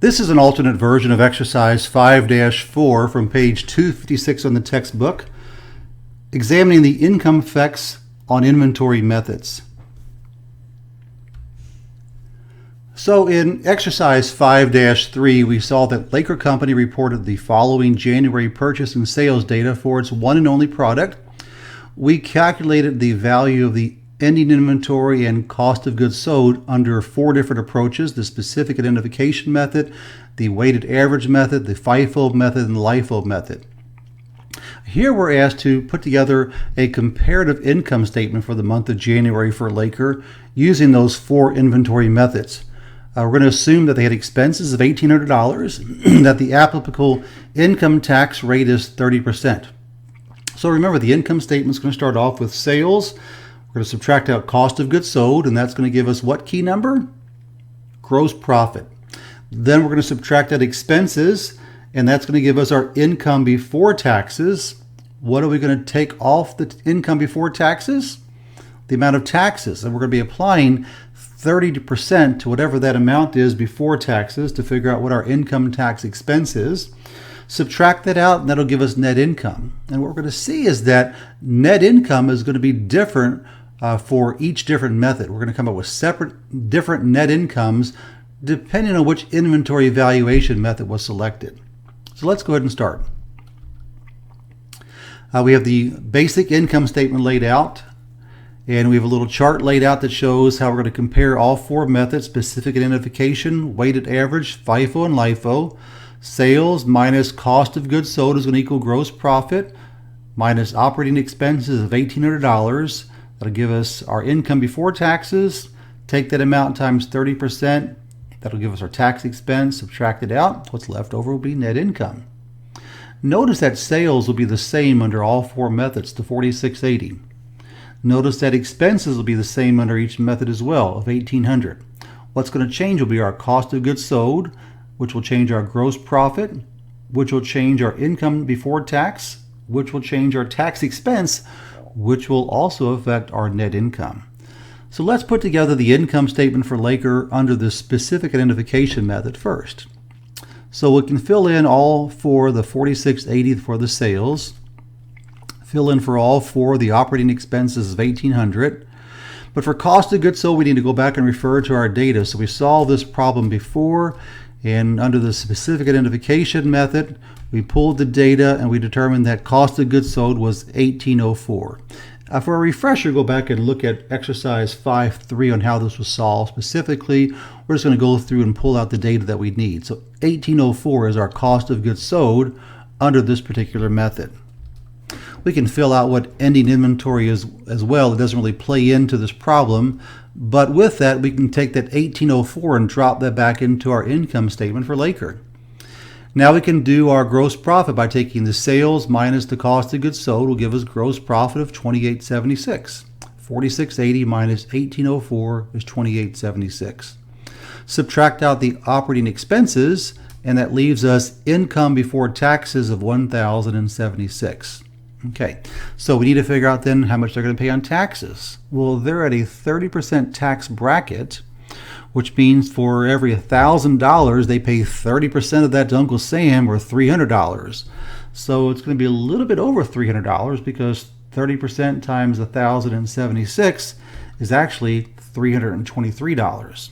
This is an alternate version of exercise 5-4 from page 256 on the textbook, examining the income effects on inventory methods. So in exercise 5-3, we saw that Laker Company reported the following January purchase and sales data for its one and only product. We calculated the value of the ending inventory and cost of goods sold under 4 different approaches: the specific identification method, the weighted average method, the FIFO method, and the LIFO method. Here we're asked to put together a comparative income statement for the month of January for Laker using those 4 inventory methods. We're going to assume that they had expenses of $1,800, that the applicable income tax rate is 30%. So remember, the income statement is going to start off with sales. We're going to subtract out cost of goods sold, and that's going to give us what key number? Gross profit. Then we're going to subtract out expenses, and that's going to give us our income before taxes. What are we going to take off the income before taxes? The amount of taxes. And we're going to be applying 30% to whatever that amount is before taxes to figure out what our income tax expense is. Subtract that out, and that'll give us net income. And what we're going to see is that net income is going to be different for each different method. We're going to come up with separate, different net incomes depending on which inventory valuation method was selected. So let's go ahead and start. We have the basic income statement laid out, and we have a little chart laid out that shows how we're going to compare all 4 methods: specific identification, weighted average, FIFO, and LIFO. Sales minus cost of goods sold is going to equal gross profit minus operating expenses of $1,800. That'll give us our income before taxes. Take that amount times 30%. That'll give us our tax expense. Subtract it out. What's left over will be net income. Notice that sales will be the same under all 4 methods, to $4,680. Notice that expenses will be the same under each method as well, of $1,800. What's going to change will be our cost of goods sold, which will change our gross profit, which will change our income before tax, which will change our tax expense, which will also affect our net income. So let's put together the income statement for Laker under the specific identification method first. So we can fill in all for the $4,680 for the sales, fill in for all 4 the operating expenses of $1,800. But for cost of goods sold, we need to go back and refer to our data. So we solved this problem before, and under the specific identification method, we pulled the data and we determined that cost of goods sold was $1,804. For a refresher, go back and look at exercise 5-3 on how this was solved. Specifically, we're just going to go through and pull out the data that we need. So $1,804 is our cost of goods sold under this particular method. We can fill out what ending inventory is as well. It doesn't really play into this problem, but with that, we can take that $1,804 and drop that back into our income statement for Laker. Now we can do our gross profit by taking the sales minus the cost of goods sold will give us gross profit of $2,876. $4,680 minus $1,804 is $2,876. Subtract out the operating expenses, and that leaves us income before taxes of $1,076. Okay, so we need to figure out then how much they're going to pay on taxes. Well, they're at a 30% tax bracket, which means for every $1,000, they pay 30% of that to Uncle Sam, or $300. So it's going to be a little bit over $300 because 30% times 1,076 is actually $323.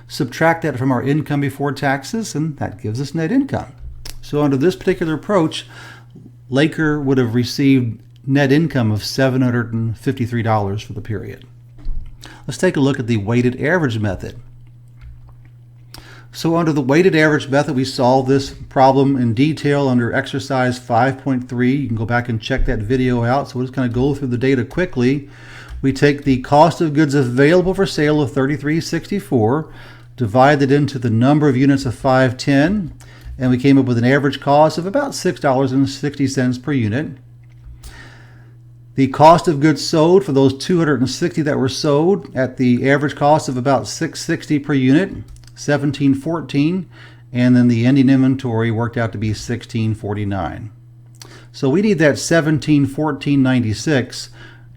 Subtract that from our income before taxes, and that gives us net income. So under this particular approach, Laker would have received net income of $753 for the period. Let's take a look at the weighted average method. So under the weighted average method, we solved this problem in detail under exercise 5.3. You can go back and check that video out. So we'll just kind of go through the data quickly. We take the cost of goods available for sale of $33.64, divide it into the number of units of 510, and we came up with an average cost of about $6.60 per unit. The cost of goods sold for those 260 that were sold at the average cost of about $6.60 per unit, $17.14, and then the ending inventory worked out to be $16.49. So we need that $17.14.96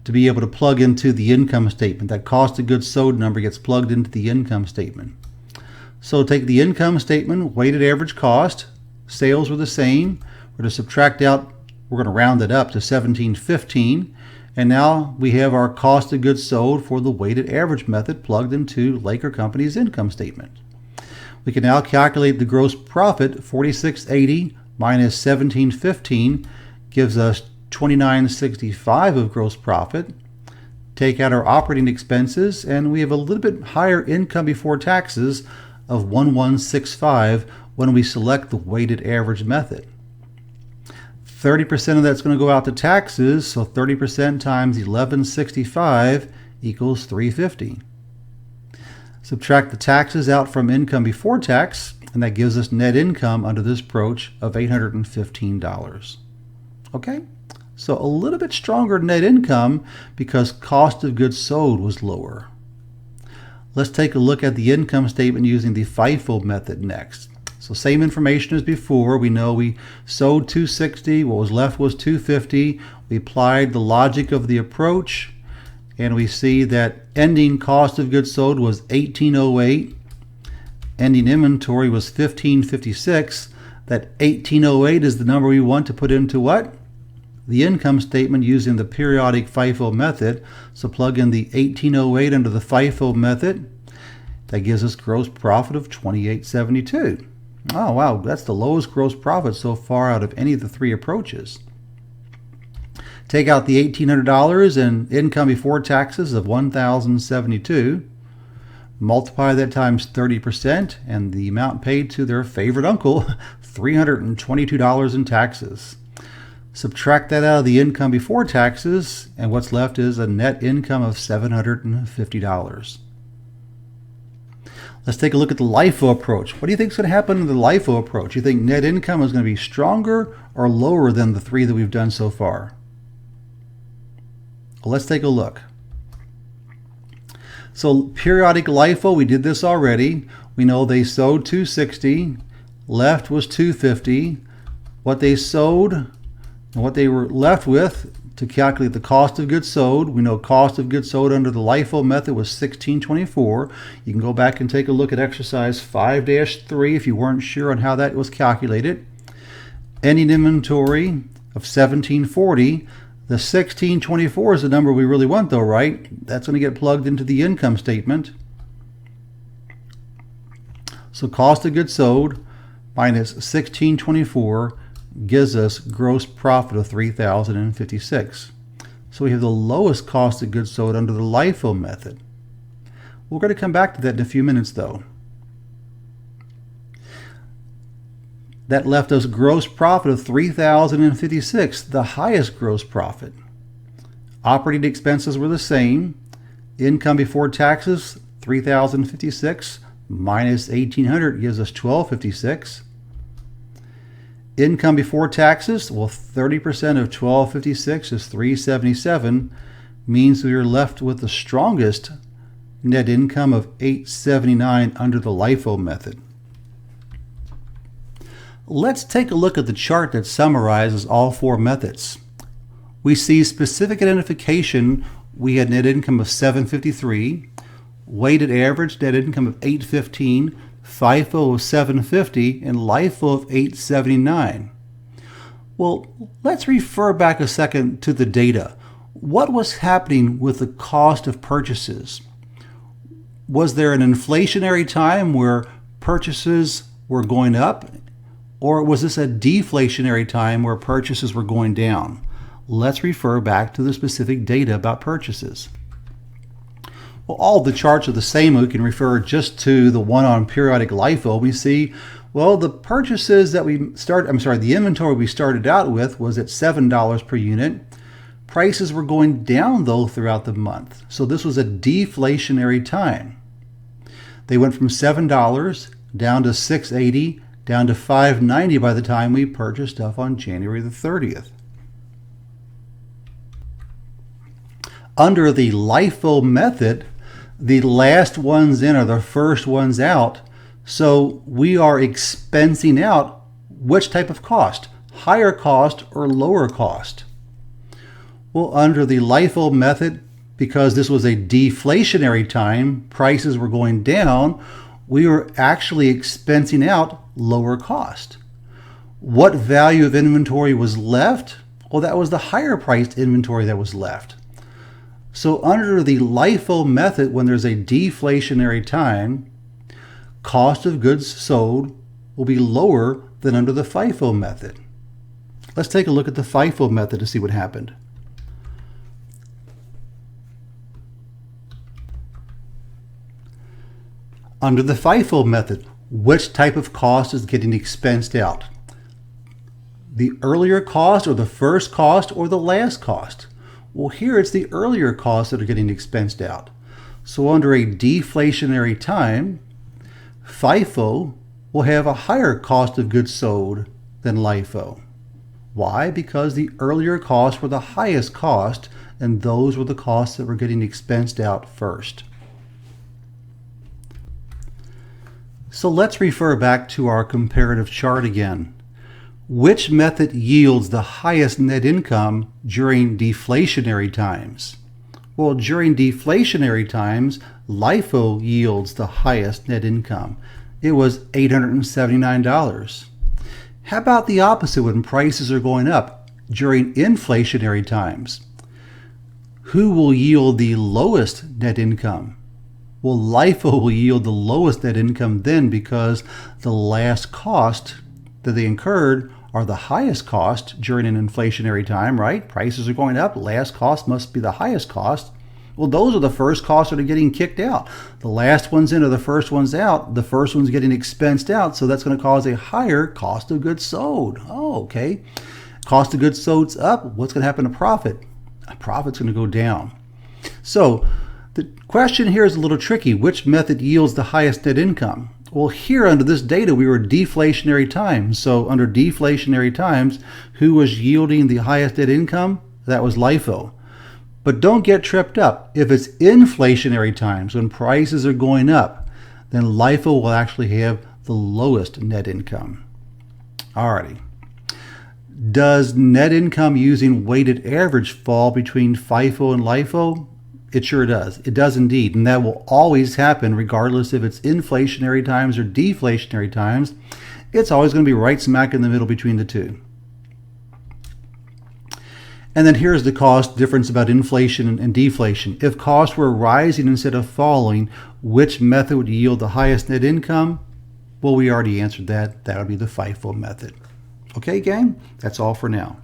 to be able to plug into the income statement. That cost of goods sold number gets plugged into the income statement. So take the income statement, weighted average cost, sales were the same. We're going to subtract out, we're going to round it up to 1715. And now we have our cost of goods sold for the weighted average method plugged into Laker Company's income statement. We can now calculate the gross profit. 4680 minus 1715 gives us 2965 of gross profit. Take out our operating expenses, and we have a little bit higher income before taxes of 1165 when we select the weighted average method. 30% of that's going to go out to taxes, so 30% times 1165 equals 350. Subtract the taxes out from income before tax, and that gives us net income under this approach of $815. Okay, so a little bit stronger net income because cost of goods sold was lower. Let's take a look at the income statement using the FIFO method next. So same information as before. We know we sold 260, what was left was 250. We applied the logic of the approach, and we see that ending cost of goods sold was 1808. Ending inventory was 1556. That 1808 is the number we want to put into what? The income statement using the periodic FIFO method. So plug in the 1808 under the FIFO method. That gives us gross profit of 2872. Oh wow, that's the lowest gross profit so far out of any of the three approaches. Take out the $1,800 and income before taxes of $1,072. Multiply that times 30% and the amount paid to their favorite uncle, $322 in taxes. Subtract that out of the income before taxes, and what's left is a net income of $750. Let's take a look at the LIFO approach. What do you think is going to happen in the LIFO approach? You think net income is going to be stronger or lower than the three that we've done so far? Well, let's take a look. So periodic LIFO, we did this already. We know they sold 260, left was 250. What they sold and what they were left with to calculate the cost of goods sold, we know cost of goods sold under the LIFO method was 1624. You can go back and take a look at exercise 5-3 if you weren't sure on how that was calculated. Ending inventory of 1740. The 1624 is the number we really want though, right? That's going to get plugged into the income statement. So cost of goods sold minus 1624 gives us gross profit of 3,056. So we have the lowest cost of goods sold under the LIFO method. We're going to come back to that in a few minutes though. That left us gross profit of 3,056, the highest gross profit. Operating expenses were the same. Income before taxes, 3,056 minus 1,800 gives us 1,256. Income before taxes, well, 30% of 1,256 is 377, means we are left with the strongest net income of 879 under the LIFO method. Let's take a look at the chart that summarizes all four methods. We see specific identification, we had net income of 753, weighted average net income of 815, FIFO of 750, and LIFO of 879. Well, let's refer back a second to the data. What was happening with the cost of purchases? Was there an inflationary time where purchases were going up? Or was this a deflationary time where purchases were going down? Let's refer back to the specific data about purchases. Well, all the charts are the same. We can refer just to the one on periodic LIFO. We see, well, the purchases that the inventory we started out with was at $7 per unit. Prices were going down though throughout the month. So this was a deflationary time. They went from $7 down to $6.80, down to $5.90 by the time we purchased stuff on January the 30th. Under the LIFO method, the last ones in are the first ones out. So we are expensing out which type of cost? Higher cost or lower cost? Well, under the LIFO method, because this was a deflationary time, prices were going down, we were actually expensing out lower cost. What value of inventory was left? Well, that was the higher priced inventory that was left. So under the LIFO method, when there's a deflationary time, cost of goods sold will be lower than under the FIFO method. Let's take a look at the FIFO method to see what happened. Under the FIFO method, which type of cost is getting expensed out? The earlier cost, or the first cost, or the last cost? Well, here it's the earlier costs that are getting expensed out. So under a deflationary time, FIFO will have a higher cost of goods sold than LIFO. Why? Because the earlier costs were the highest cost, and those were the costs that were getting expensed out first. So let's refer back to our comparative chart again. Which method yields the highest net income during deflationary times? Well, during deflationary times, LIFO yields the highest net income. It was $879. How about the opposite when prices are going up during inflationary times? Who will yield the lowest net income? Well, LIFO will yield the lowest net income then, because the last cost that they incurred are the highest cost during an inflationary time, right? Prices are going up, last cost must be the highest cost. Well, those are the first costs that are getting kicked out. The last ones in are the first ones out. The first one's getting expensed out, so that's going to cause a higher cost of goods sold. Oh, okay. Cost of goods sold's up. What's going to happen to profit? Profit's going to go down. So the question here is a little tricky. Which method yields the highest net income? Well, here under this data, we were deflationary times. So under deflationary times, who was yielding the highest net income? That was LIFO. But don't get tripped up. If it's inflationary times, when prices are going up, then LIFO will actually have the lowest net income. Alrighty. Does net income using weighted average fall between FIFO and LIFO? It sure does. It does indeed. And that will always happen regardless if it's inflationary times or deflationary times. It's always going to be right smack in the middle between the two. And then here's the cost difference about inflation and deflation. If costs were rising instead of falling, which method would yield the highest net income? Well, we already answered that. That would be the FIFO method. Okay, gang? That's all for now.